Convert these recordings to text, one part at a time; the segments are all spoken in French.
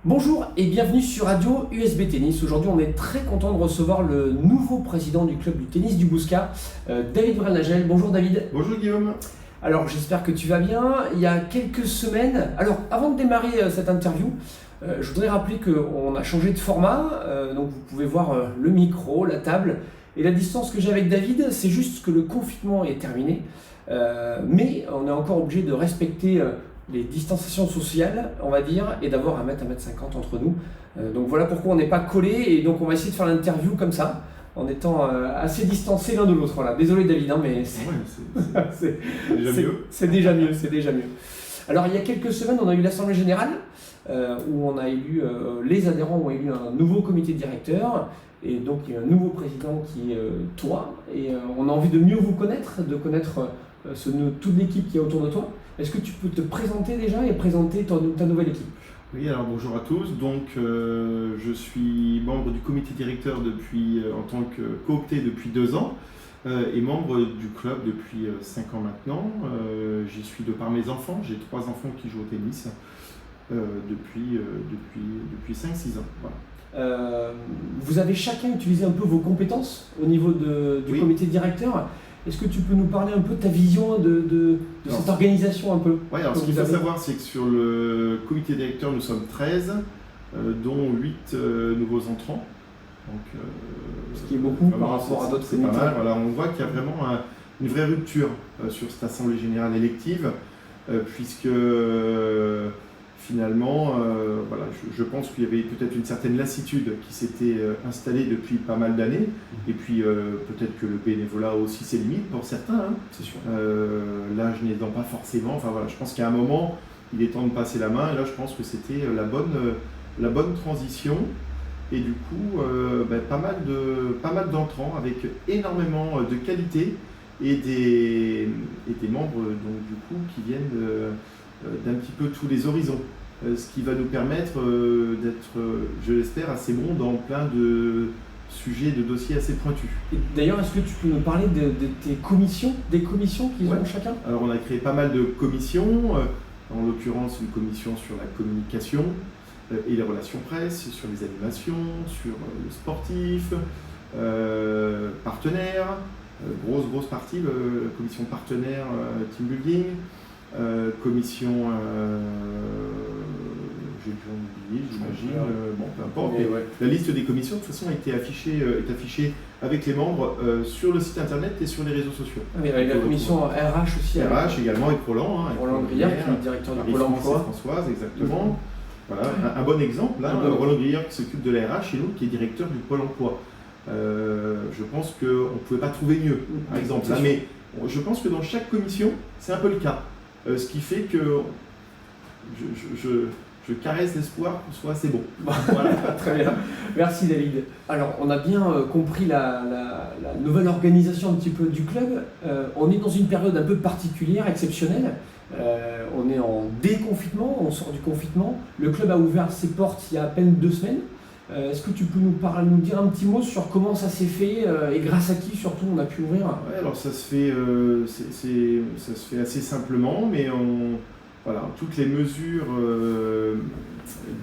Bonjour et bienvenue sur Radio USB Tennis. Aujourd'hui, on est très content de recevoir le nouveau président du club du tennis du Bouscat, David Vrelnagel. Bonjour David. Bonjour Guillaume. Alors, j'espère que tu vas bien. Il y a quelques semaines, alors avant de démarrer cette interview, je voudrais rappeler qu'on a changé de format. Donc, vous pouvez voir le micro, la table et la distance que j'ai avec David. C'est juste que le confinement est terminé, mais on est encore obligé de respecter les distanciations sociales, on va dire, et d'avoir 1 m 50 entre nous. Donc voilà pourquoi on n'est pas collés, et donc on va essayer de faire l'interview comme ça, en étant assez distancés l'un de l'autre. Voilà. Désolé David, hein, mais c'est déjà mieux. C'est déjà mieux. Alors il y a quelques semaines, on a eu l'Assemblée Générale, où on a élu, les adhérents ont élu un nouveau comité directeur, et donc il y a un nouveau président qui est toi, et on a envie de mieux vous connaître, de connaître toute l'équipe qui est autour de toi. Est-ce que tu peux te présenter déjà et présenter ta nouvelle équipe ? Oui, alors bonjour à tous. Donc, je suis membre du comité directeur en tant que coopté depuis 2 ans et membre du club depuis 5 ans maintenant. J'y suis de par mes enfants. J'ai 3 enfants qui jouent au tennis depuis 5-6 ans. Voilà. Vous avez chacun utilisé un peu vos compétences au niveau du comité directeur. Est-ce que tu peux nous parler un peu de ta vision de cette organisation un peu ? Oui, alors ce qu'il faut savoir, c'est que sur le comité directeur, nous sommes 13, dont 8 nouveaux entrants. Donc, ce qui est beaucoup par rapport à d'autres comités. C'est pas mal. Voilà, on voit qu'il y a vraiment une vraie rupture sur cette assemblée générale élective, puisque finalement, je pense qu'il y avait peut-être une certaine lassitude qui s'était installée depuis pas mal d'années, et puis peut-être que le bénévolat a aussi ses limites pour certains, hein. C'est sûr. L'âge n'aidant pas forcément, je pense qu'à un moment, il est temps de passer la main, et là je pense que c'était la bonne transition, et du coup, pas mal d'entrants avec énormément de qualité, et des membres donc, du coup, qui viennent d'un petit peu tous les horizons, ce qui va nous permettre d'être, je l'espère, assez bons dans plein de sujets, de dossiers assez pointus. Et d'ailleurs, est-ce que tu peux nous parler de tes commissions, des commissions qu'ils ont chacun ? Alors on a créé pas mal de commissions, en l'occurrence une commission sur la communication et les relations presse, sur les animations, sur le sportif, partenaires, grosse partie, la commission partenaire, team building, commission, j'ai dû en oublier, j'imagine, peu importe. La liste des commissions, de toute façon, est affichée avec les membres sur le site internet et sur les réseaux sociaux. Oui, avec la commission RH aussi. RH également, avec Roland. Roland Griard, qui est directeur du Pôle emploi. Françoise, exactement. Voilà, un bon exemple, là, Roland Griard qui s'occupe de la RH et l'autre qui est directeur du Pôle emploi. Je pense qu'on ne pouvait pas trouver mieux, par exemple. Là, mais je pense que dans chaque commission, c'est un peu le cas. Ce qui fait que je caresse l'espoir qu'on soit assez bon. Voilà, très bien. Merci David. Alors, on a bien compris la nouvelle organisation un petit peu du club. On est dans une période un peu particulière, exceptionnelle. On est en déconfinement, on sort du confinement. Le club a ouvert ses portes il y a à peine 2 semaines. Est-ce que tu peux nous dire un petit mot sur comment ça s'est fait et grâce à qui surtout on a pu ouvrir ? Ouais, alors ça se fait, ça se fait assez simplement, mais toutes les mesures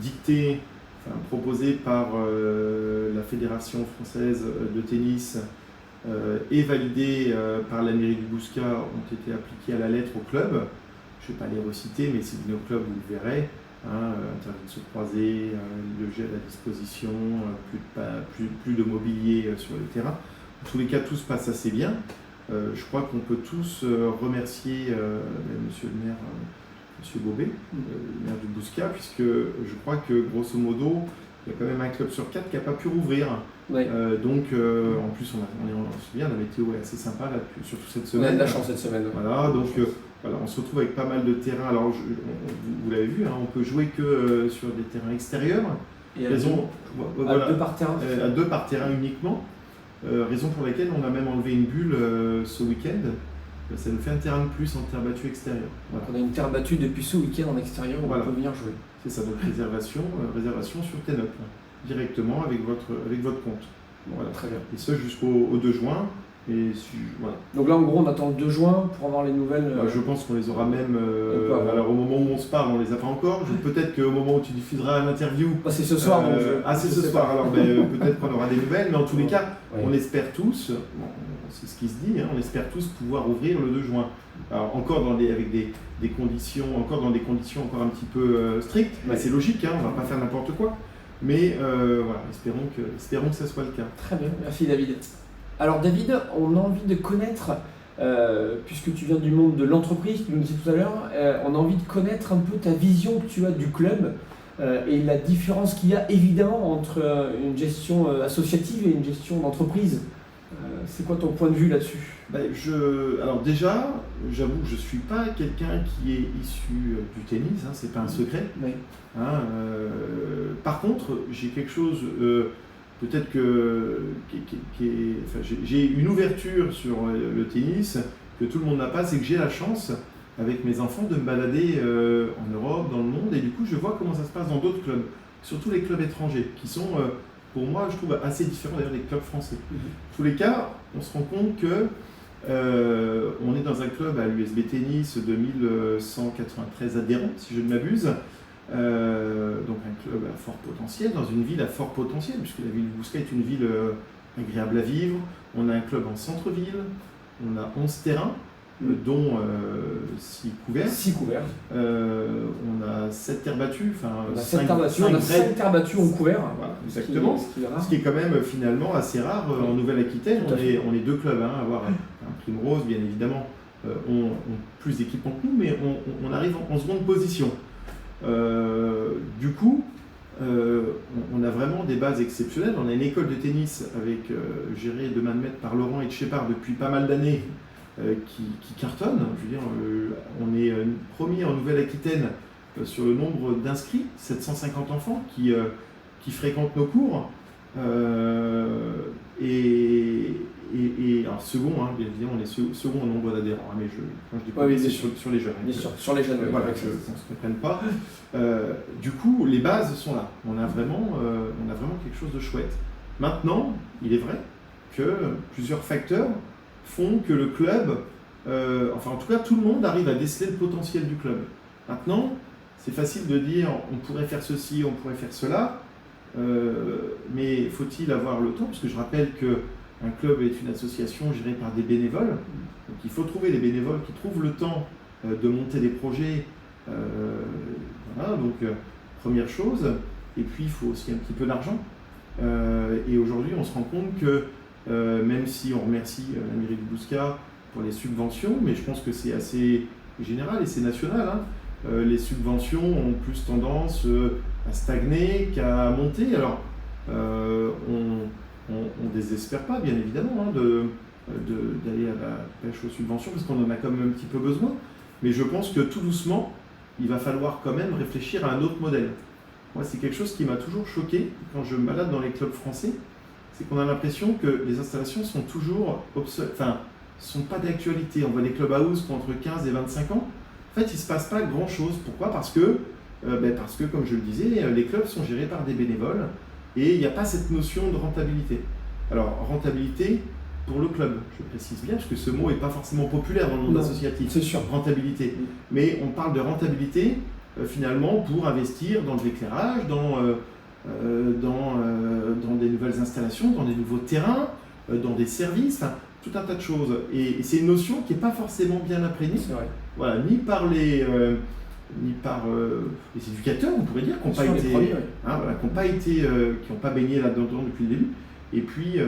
dictées, proposées par la Fédération française de tennis et validées par la mairie du Bouscat ont été appliquées à la lettre au club. Je ne vais pas les reciter, mais si vous venez au club, vous le verrez. Interdit de se croiser, le gel à disposition, plus de mobilier sur le terrain. En tous les cas, tout se passe assez bien. Je crois qu'on peut tous remercier monsieur le maire, monsieur Bobet, le maire du Bouscat, puisque je crois que grosso modo, il y a quand même un club sur 4 qui n'a pas pu rouvrir. Ouais. Donc, en plus, on se souvient, la météo est assez sympa, là, surtout cette semaine. On a de la chance cette semaine. Voilà, donc on se retrouve avec pas mal de terrains. Alors, vous l'avez vu, on peut jouer que sur des terrains extérieurs. Et à 2 par terrain. À 2 par terrain uniquement. Raison pour laquelle on a même enlevé une bulle ce week-end. Ça nous fait un terrain de plus en terre battue extérieure. Voilà. On a une terre battue depuis ce week-end en extérieur où on peut venir jouer. C'est ça, donc réservation sur TenUp, directement avec votre compte. Voilà, très bien. Et ça jusqu'au 2 juin. Et voilà. Donc là, en gros, on attend le 2 juin pour avoir les nouvelles. Je pense qu'on les aura même. Alors au moment où on se parle, on les a pas encore. Peut-être qu'au moment où tu diffuseras l'interview. C'est ce soir. Donc c'est ce soir. Alors peut-être qu'on aura des nouvelles, mais en tous les cas, on espère tous. C'est ce qui se dit. On espère tous pouvoir ouvrir le 2 juin. Alors encore avec des conditions, encore dans des conditions encore un petit peu strictes. Mais c'est logique. On va pas faire n'importe quoi. Mais voilà, espérons que ça soit le cas. Très bien. Merci David. Alors David, on a envie de connaître, puisque tu viens du monde de l'entreprise, tu nous disais tout à l'heure, on a envie de connaître un peu ta vision que tu as du club et la différence qu'il y a évidemment entre une gestion associative et une gestion d'entreprise. C'est quoi ton point de vue là-dessus ? Alors déjà, j'avoue que je ne suis pas quelqu'un qui est issu du tennis, c'est pas un secret. Oui. Par contre, j'ai quelque chose... Peut-être que j'ai une ouverture sur le tennis que tout le monde n'a pas, c'est que j'ai la chance, avec mes enfants, de me balader en Europe, dans le monde, et du coup je vois comment ça se passe dans d'autres clubs, surtout les clubs étrangers, qui sont, pour moi, je trouve assez différents d'ailleurs des clubs français. En tous les cas, on se rend compte que on est dans un club à l'USB Tennis de 1193 adhérents, si je ne m'abuse. Donc un club à fort potentiel, dans une ville à fort potentiel, puisque la ville de Bouscat est une ville agréable à vivre. On a un club en centre-ville, on a 11 terrains, dont 6 couverts. 6 couverts. On a 7 terres battues, on a 5 terres battues en couvert. Voilà, exactement. Ce qui est quand même finalement assez rare en Nouvelle-Aquitaine. On est 2 clubs à avoir un Primrose, bien évidemment, ont plus d'équipements que nous, mais on arrive en seconde position. Du coup, on a vraiment des bases exceptionnelles. On a une école de tennis gérée de main de maître par Laurent Etchepard depuis pas mal d'années qui cartonne. Je veux dire, on est premier en Nouvelle-Aquitaine sur le nombre d'inscrits, 750 enfants qui fréquentent nos cours. Et alors second, bien évidemment, on est second au nombre d'adhérents, mais quand je dis pas, c'est sur les jeunes. Bien sûr, sur les jeunes, voilà, qu'on ne se comprenne pas. Du coup, les bases sont là. On a vraiment quelque chose de chouette. Maintenant, il est vrai que plusieurs facteurs font que le club, en tout cas, tout le monde arrive à déceler le potentiel du club. Maintenant, c'est facile de dire, on pourrait faire ceci, on pourrait faire cela. Mais faut-il avoir le temps ? Parce que je rappelle qu'un club est une association gérée par des bénévoles. Donc il faut trouver les bénévoles qui trouvent le temps de monter des projets. Voilà, donc première chose. Et puis il faut aussi un petit peu d'argent. Et aujourd'hui, on se rend compte que même si on remercie la mairie de Bouscat pour les subventions, mais je pense que c'est assez général et c'est national, les subventions ont plus tendance à stagner qu'à monter. Alors, on désespère pas, bien évidemment, d'aller à la pêche aux subventions, parce qu'on en a quand même un petit peu besoin. Mais je pense que tout doucement, il va falloir quand même réfléchir à un autre modèle. Moi, c'est quelque chose qui m'a toujours choqué quand je me balade dans les clubs français, c'est qu'on a l'impression que les installations sont toujours sont pas d'actualité. On voit des clubhouses qui ont entre 15 et 25 ans. En fait, il ne se passe pas grand-chose. Pourquoi ? Parce que, comme je le disais, les clubs sont gérés par des bénévoles et il n'y a pas cette notion de rentabilité. Alors, rentabilité pour le club, je précise bien, parce que ce mot n'est pas forcément populaire dans le monde associatif. C'est sûr. Rentabilité. Mais on parle de rentabilité, finalement, pour investir dans de l'éclairage, dans des nouvelles installations, dans des nouveaux terrains, dans des services, tout un tas de choses. Et c'est une notion qui n'est pas forcément bien imprégnée. C'est vrai. Voilà, ni par les éducateurs, on pourrait dire, qui n'ont pas baigné là-dedans depuis le début. Et puis,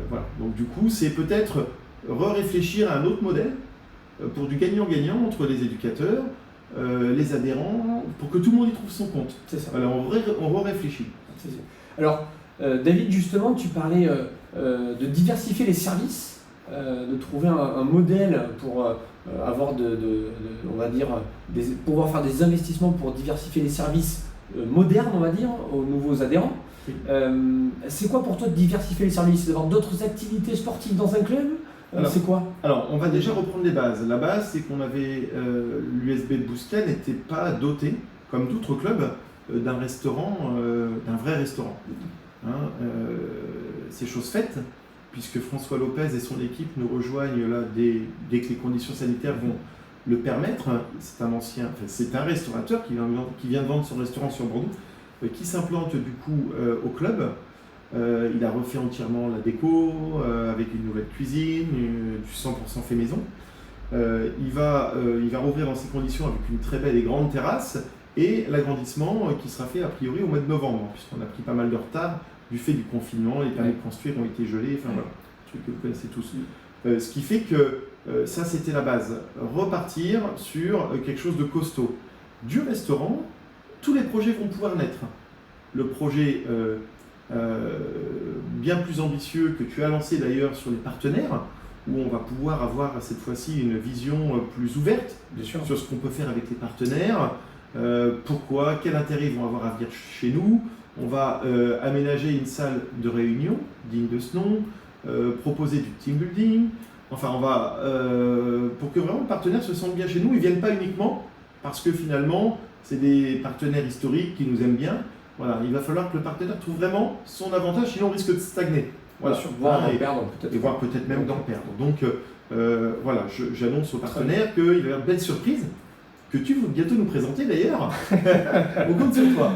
voilà. Donc du coup, c'est peut-être réfléchir à un autre modèle pour du gagnant-gagnant entre les éducateurs, les adhérents, pour que tout le monde y trouve son compte. C'est ça. Voilà, on réfléchit. Alors, David, justement, tu parlais de diversifier les services, de trouver un modèle pour avoir on va dire, pouvoir faire des investissements pour diversifier les services modernes, on va dire, aux nouveaux adhérents. Oui. C'est quoi pour toi de diversifier les services ? D'avoir d'autres activités sportives dans un club ? C'est quoi ? Alors, on va déjà reprendre les bases. La base, c'est qu'on avait l'USB de Bouscat n'était pas doté, comme d'autres clubs, d'un restaurant, d'un vrai restaurant. C'est chose faite. puisque François Lopez et son équipe nous rejoignent là dès que les conditions sanitaires vont le permettre. C'est un restaurateur qui vient de vendre son restaurant sur Bordeaux, qui s'implante du coup au club. Il a refait entièrement la déco, avec une nouvelle cuisine, du 100% fait maison. Il va rouvrir dans ces conditions avec une très belle et grande terrasse, et l'agrandissement qui sera fait a priori au mois de novembre, puisqu'on a pris pas mal de retard du fait du confinement, les permis de construire ont été gelés, enfin voilà, truc que vous connaissez tous. Ce qui fait que ça c'était la base, repartir sur quelque chose de costaud. Du restaurant, tous les projets vont pouvoir naître. Le projet bien plus ambitieux que tu as lancé d'ailleurs sur les partenaires, où on va pouvoir avoir cette fois-ci une vision plus ouverte sur ce qu'on peut faire avec les partenaires, pourquoi, quel intérêt ils vont avoir à venir chez nous. On va aménager une salle de réunion digne de ce nom, proposer du team building, enfin on va, pour que vraiment le partenaire se sente bien chez nous, ils ne viennent pas uniquement parce que finalement c'est des partenaires historiques qui nous aiment bien. Voilà, il va falloir que le partenaire trouve vraiment son avantage, sinon on risque de stagner. Voilà, voire d'en perdre peut-être. Et voire peut-être même d'en perdre. Donc voilà, j'annonce au partenaire qu'il va y avoir de belles surprises, que tu vas bientôt nous présenter d'ailleurs. On compte sur toi.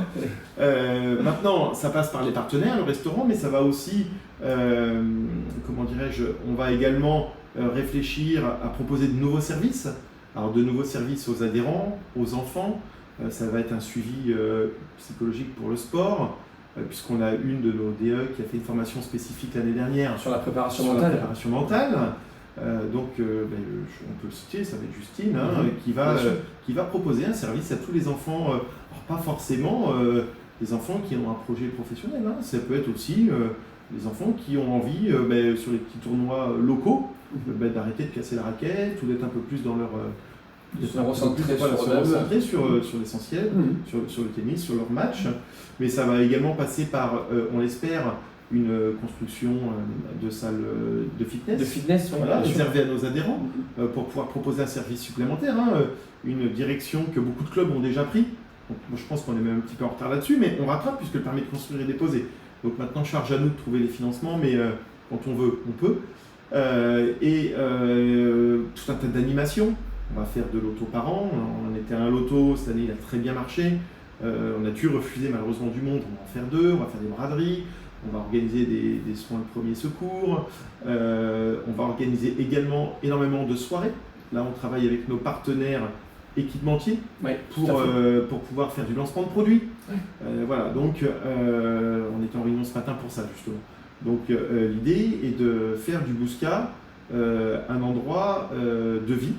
Maintenant, ça passe par les partenaires, le restaurant, mais ça va aussi, comment dirais-je, on va également réfléchir à proposer de nouveaux services. Alors de nouveaux services aux adhérents, aux enfants. Ça va être un suivi psychologique pour le sport, puisqu'on a une de nos DE qui a fait une formation spécifique l'année dernière sur la préparation sur mentale. La préparation mentale. Donc, on peut le citer, ça va être Justine, qui va proposer un service à tous les enfants, alors pas forcément des enfants qui ont un projet professionnel, hein. Ça peut être aussi des enfants qui ont envie, sur les petits tournois locaux, d'arrêter de casser la raquette ou d'être un peu plus dans leur... de se recentrer sur l'essentiel, sur le tennis, sur leur match. Mais ça va également passer par, on l'espère, une construction de salle de fitness. De fitness, voilà, réservée à nos adhérents, pour pouvoir proposer un service supplémentaire, hein, une direction que beaucoup de clubs ont déjà pris. Donc, moi, je pense qu'on est même un petit peu en retard là-dessus, mais on rattrape puisque le permis de construire est déposé. Donc maintenant, charge à nous de trouver les financements, mais quand on veut, on peut. Tout un tas d'animations. On va faire de l'auto par an. On était à un loto, cette année il a très bien marché. On a dû refuser malheureusement du monde, on va en faire 2, on va faire des braderies, on va organiser des soins de premier secours, on va organiser également énormément de soirées. Là on travaille avec nos partenaires équipementiers pour pouvoir faire du lancement de produits. Voilà, donc on était en réunion ce matin pour ça justement. Donc l'idée est de faire du Bousca un endroit de vie,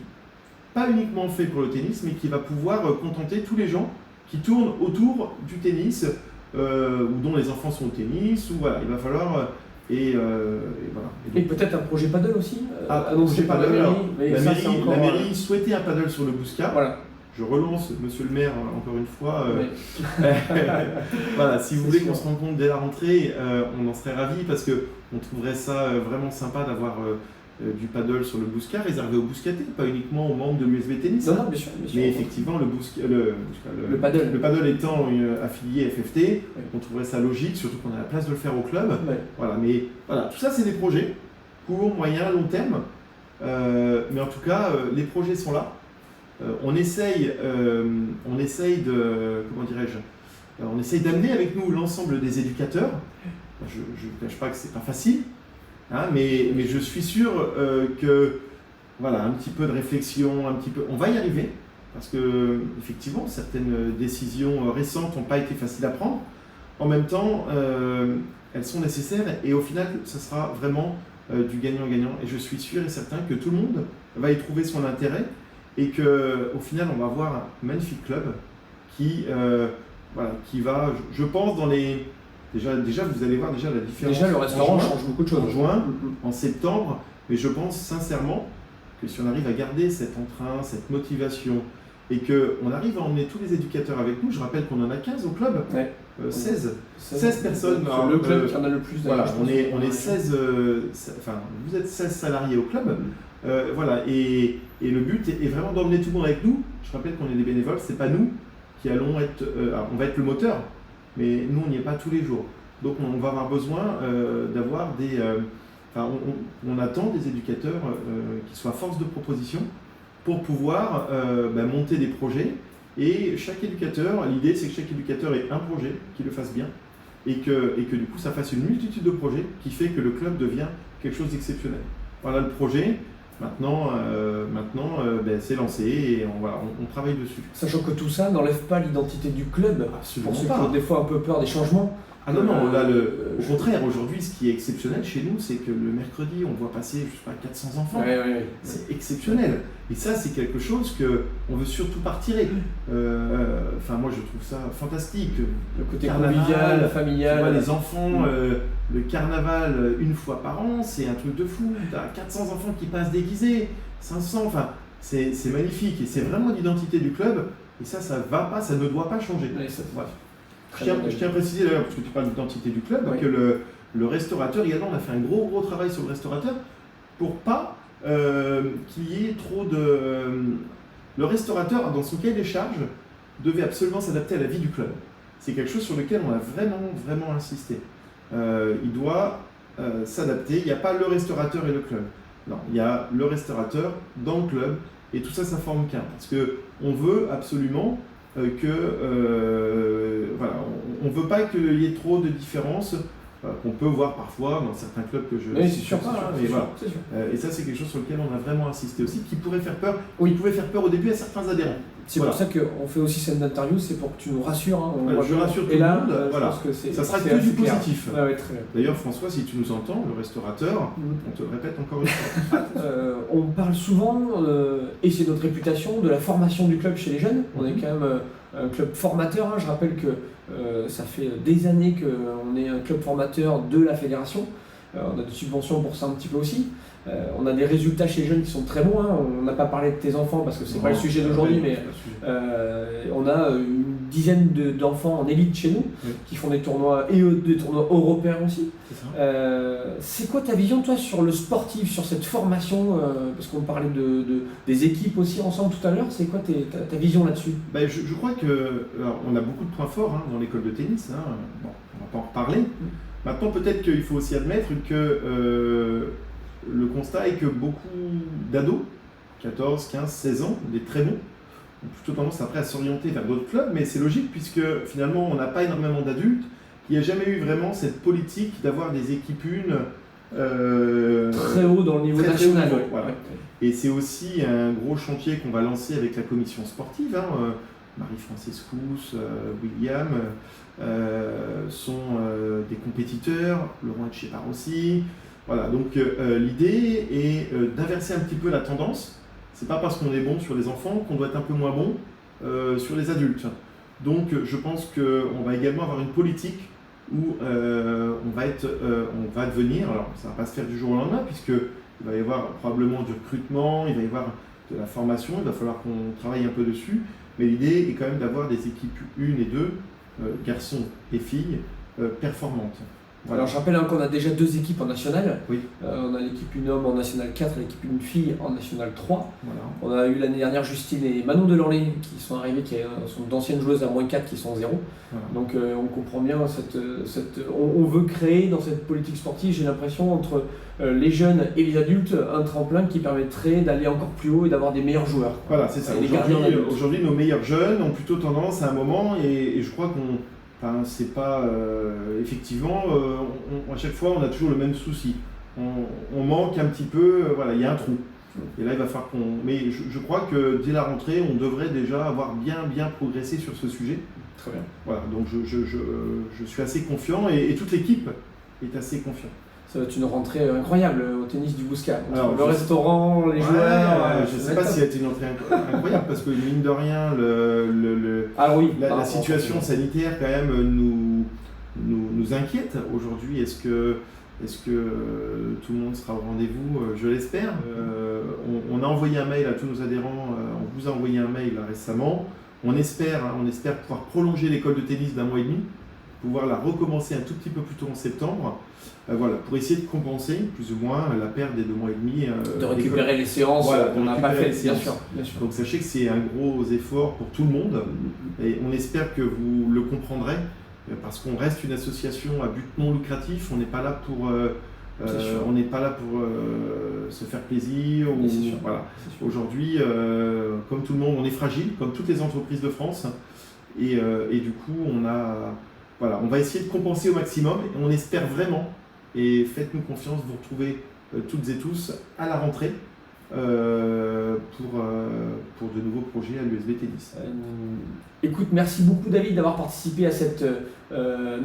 pas uniquement fait pour le tennis, mais qui va pouvoir contenter tous les gens qui tournent autour du tennis, ou dont les enfants sont au tennis, ou voilà, il va falloir... voilà. Et peut-être un projet paddle aussi, annoncé par la mairie. La encore... mairie souhaitait un paddle sur le Bousca. Voilà. Je relance monsieur le maire encore une fois. Voilà, si vous voulez qu'on se rencontre dès la rentrée, on en serait ravis parce qu'on trouverait ça vraiment sympa d'avoir du paddle sur le Bousca réservé aux bouscatés, pas uniquement aux membres de l'USB Tennis. Non, bien sûr. Mais effectivement, le paddle étant affilié FFT, on trouverait ça logique, surtout qu'on a la place de le faire au club. Voilà, mais voilà, tout ça c'est des projets, court, moyen, long terme. Mais en tout cas, les projets sont là. On essaye d'amener avec nous l'ensemble des éducateurs. Je ne cache pas que c'est pas facile, hein, mais je suis sûr que voilà, un petit peu de réflexion, on va y arriver, parce que effectivement certaines décisions récentes n'ont pas été faciles à prendre. En même temps, elles sont nécessaires et au final, ça sera vraiment du gagnant-gagnant. Et je suis sûr et certain que tout le monde va y trouver son intérêt. Et qu'au final, on va avoir un magnifique club qui va, je pense, dans les... Déjà, vous allez voir déjà la différence. Déjà, le restaurant change beaucoup de choses. En juin, en septembre, mais je pense sincèrement que si on arrive à garder cet entrain, cette motivation, et qu'on arrive à emmener tous les éducateurs avec nous, je rappelle qu'on en a 15 au club, 16 personnes. Le club qui en a le plus. Voilà, on est 16, enfin, vous êtes 16 salariés au club. Voilà, et le but est vraiment d'emmener tout le monde avec nous. Je rappelle qu'on est des bénévoles, c'est pas nous qui allons être, on va être le moteur, mais nous on n'y est pas tous les jours. Donc on va avoir besoin d'avoir on attend des éducateurs qui soient force de proposition pour pouvoir monter des projets. Et chaque éducateur, l'idée c'est que chaque éducateur ait un projet, qu'il le fasse bien, et que du coup ça fasse une multitude de projets qui fait que le club devient quelque chose d'exceptionnel. Voilà le projet. Maintenant, c'est lancé et on travaille dessus. Sachant que tout ça n'enlève pas l'identité du club. Absolument pour ceux pas. qui ont des fois un peu peur des changements. Ah non, là, au contraire, aujourd'hui, ce qui est exceptionnel chez nous, c'est que le mercredi, on voit passer, je sais pas, 400 enfants. Ouais. C'est exceptionnel. Et ça, c'est quelque chose qu'on veut surtout pas retirer. Moi, je trouve ça fantastique. Le côté Carnaval, convivial, familial. Tu vois, les enfants, le carnaval, une fois par an, c'est un truc de fou. Tu as 400 enfants qui passent déguisés, 500, c'est magnifique. Et c'est vraiment l'identité du club. Et ça va pas, ça ne doit pas changer. Ouais, Bref. Je tiens à préciser d'ailleurs, parce que tu parles d'identité du club, que le restaurateur, également, on a fait un gros travail sur le restaurateur pour pas qu'il y ait trop de... Le restaurateur, dans son cahier des charges, devait absolument s'adapter à la vie du club. C'est quelque chose sur lequel on a vraiment insisté. Il doit s'adapter. Il n'y a pas le restaurateur et le club. Non, il y a le restaurateur dans le club et tout ça, ça forme qu'un. Parce qu'on veut absolument on ne veut pas qu'il y ait trop de différences qu'on peut voir parfois dans certains clubs que je... Oui, c'est sûr. Et ça, c'est quelque chose sur lequel on a vraiment insisté aussi, qui pourrait faire peur, il pouvait faire peur au début à certains adhérents. C'est pour ça qu'on fait aussi cette interview, c'est pour que tu nous rassures. Je rassure tout le monde, je pense que ça sera que du positif. Très bien. D'ailleurs, François, si tu nous entends, le restaurateur, on te le répète encore une fois. On parle souvent, et c'est notre réputation, de la formation du club chez les jeunes. On est quand même un club formateur. Je rappelle que ça fait des années qu'on est un club formateur de la fédération. On a des subventions pour ça un petit peu aussi. On a des résultats chez les jeunes qui sont très bons. On n'a pas parlé de tes enfants parce que c'est pas le sujet d'aujourd'hui, mais on a une dizaine d'enfants en élite chez nous qui font des tournois et des tournois européens aussi. C'est quoi ta vision, toi, sur le sportif, sur cette formation parce qu'on parlait des équipes aussi ensemble tout à l'heure. C'est quoi ta vision là-dessus? Je crois qu'on a beaucoup de points forts dans l'école de tennis. Bon, on va pas en reparler. Maintenant, peut-être qu'il faut aussi admettre que le constat est que beaucoup d'ados, 14, 15, 16 ans, des très bons, ont plutôt tendance après à s'orienter vers d'autres clubs, mais c'est logique puisque finalement on n'a pas énormément d'adultes. Il n'y a jamais eu vraiment cette politique d'avoir des équipes très haut dans le niveau national. Voilà. Et c'est aussi un gros chantier qu'on va lancer avec la commission sportive. Marie-Française Cousse, William sont des compétiteurs, Laurent Etchepart aussi. Voilà, donc l'idée est d'inverser un petit peu la tendance. C'est pas parce qu'on est bon sur les enfants qu'on doit être un peu moins bon sur les adultes. Donc je pense qu'on va également avoir une politique où on va devenir, alors ça va pas se faire du jour au lendemain puisqu'il va y avoir probablement du recrutement, il va y avoir de la formation, il va falloir qu'on travaille un peu dessus, mais l'idée est quand même d'avoir des équipes 1 et 2, garçons et filles, performantes. Voilà. Alors je rappelle qu'on a déjà 2 équipes en national. Oui. On a l'équipe 1 homme en national 4 et l'équipe 1 fille en national 3. Voilà. On a eu l'année dernière Justine et Manon Delanlay qui sont arrivées, qui sont d'anciennes joueuses à -4 qui sont en 0. Voilà. Donc on comprend bien on veut créer dans cette politique sportive, j'ai l'impression, entre les jeunes et les adultes, un tremplin qui permettrait d'aller encore plus haut et d'avoir des meilleurs joueurs. Voilà, c'est ça. Aujourd'hui, nos meilleurs jeunes ont plutôt tendance à un moment, et je crois qu'on... c'est pas effectivement, à chaque fois on a toujours le même souci. On manque un petit peu, il y a un trou. Et là il va falloir qu'on. Mais je crois que dès la rentrée, on devrait déjà avoir bien progressé sur ce sujet. Très bien. Voilà, donc je suis assez confiant et toute l'équipe est assez confiante. Ça va être une rentrée incroyable au tennis du Bouscat. Alors, le restaurant, les joueurs. Je ne sais pas si ça a été une entrée incroyable parce que mine de rien, la situation sanitaire quand même nous inquiète aujourd'hui. Est-ce que tout le monde sera au rendez-vous? Je l'espère. On a envoyé un mail à tous nos adhérents. On vous a envoyé un mail récemment. On espère pouvoir prolonger l'école de tennis d'1 mois et demi, pouvoir la recommencer un tout petit peu plus tôt en septembre. Pour essayer de compenser plus ou moins la perte des 2 mois et demi. De récupérer les séances qu'on n'a pas faites, bien sûr. Donc sachez que c'est un gros effort pour tout le monde et on espère que vous le comprendrez parce qu'on reste une association à but non lucratif. On n'est pas là C'est sûr. On n'est pas là pour se faire plaisir. Mais c'est sûr. Voilà. C'est sûr. Aujourd'hui, comme tout le monde, on est fragile, comme toutes les entreprises de France. Et du coup, on va essayer de compenser au maximum. Et on espère vraiment, et faites-nous confiance, vous retrouver toutes et tous à la rentrée pour de nouveaux projets à l'USB Tennis. Écoute, merci beaucoup David d'avoir participé à cette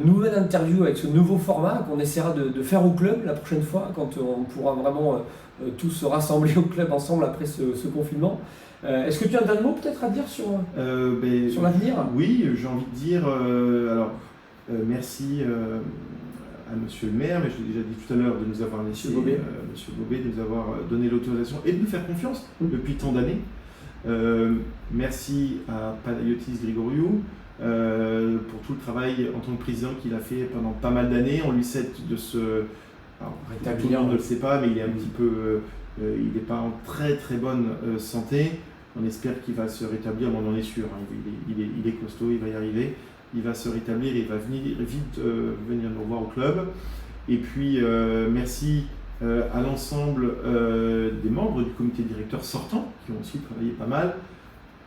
nouvelle interview avec ce nouveau format qu'on essaiera de faire au club la prochaine fois, quand on pourra vraiment tous se rassembler au club ensemble après ce confinement. Est-ce que tu as un dernier mot peut-être à dire sur l'avenir ? Oui, j'ai envie de dire, merci à Monsieur le maire, mais je l'ai déjà dit tout à l'heure, de nous avoir laissé, Monsieur Bobet, de nous avoir donné l'autorisation et de nous faire confiance depuis tant d'années. Merci à Panayotis Grigoriou pour tout le travail en tant que président qu'il a fait pendant pas mal d'années. On lui cède de se... Alors, tout le monde ne le sait pas, mais il est un petit peu... il n'est pas en très très bonne santé. On espère qu'il va se rétablir, on en est sûr, hein. Il est costaud, il va y arriver. Il va se rétablir et il va vite venir nous revoir au club. Et puis merci à l'ensemble des membres du comité directeur sortant qui ont aussi travaillé pas mal.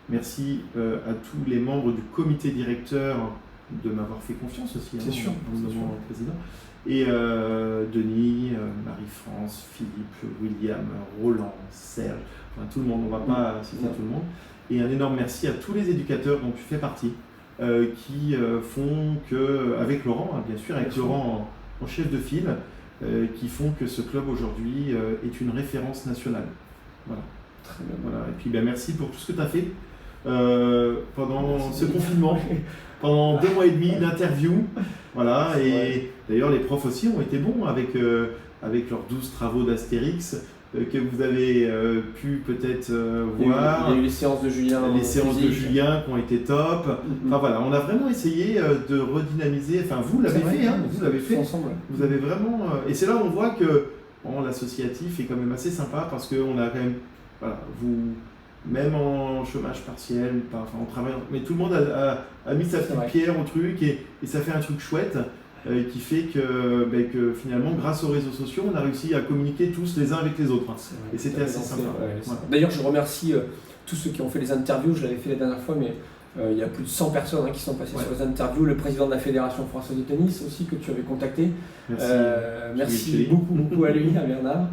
Merci à tous les membres du comité directeur de m'avoir fait confiance aussi, c'est sûr, mon président. Et Denis, Marie-France, Philippe, William, Roland, Serge, enfin tout le monde, on ne va pas citer tout le monde. Et un énorme merci à tous les éducateurs dont tu fais partie. Qui font que, avec Laurent, hein, bien sûr, avec Laurent en chef de file, qui font que ce club aujourd'hui est une référence nationale. Voilà. Très bien. Voilà. Et puis merci pour tout ce que tu as fait pendant ce confinement, pendant 2 mois et demi d'interviews. Voilà. Et d'ailleurs, les profs aussi ont été bons avec leurs 12 travaux d'Astérix. Que vous avez pu peut-être voir. Il y a eu les séances de Julien. Les séances de Julien qui ont été top. Enfin voilà, on a vraiment essayé de redynamiser. Enfin, vous l'avez fait, hein, vous l'avez fait. Ensemble. Vous avez vraiment. Et c'est là où on voit que l'associatif est quand même assez sympa parce qu'on a quand même. Voilà, vous. Même en chômage partiel, enfin on travaille. Mais tout le monde a mis sa petite pierre au truc et ça fait un truc chouette. Qui fait que finalement, grâce aux réseaux sociaux, on a réussi à communiquer tous les uns avec les autres. Et c'était assez sympa. Voilà. D'ailleurs, je remercie tous ceux qui ont fait les interviews. Je l'avais fait la dernière fois, mais il y a plus de 100 personnes qui sont passées sur les interviews. Le président de la Fédération française de tennis aussi, que tu avais contacté. Merci beaucoup à lui, à Bernard.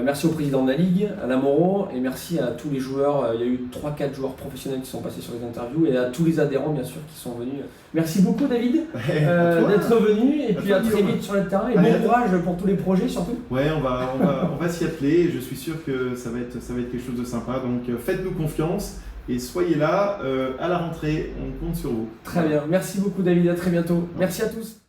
Merci au président de la Ligue, Alain Moreau, et merci à tous les joueurs. Il y a eu 3-4 joueurs professionnels qui sont passés sur les interviews et à tous les adhérents, bien sûr, qui sont venus. Merci beaucoup, David, d'être venu. Et puis à très vite sur le terrain. Et bon courage pour tous les projets, surtout. Ouais, on va s'y atteler. Je suis sûr que ça va être quelque chose de sympa. Donc faites-nous confiance et soyez là à la rentrée. On compte sur vous. Très bien. Merci beaucoup, David. À très bientôt. Merci à tous.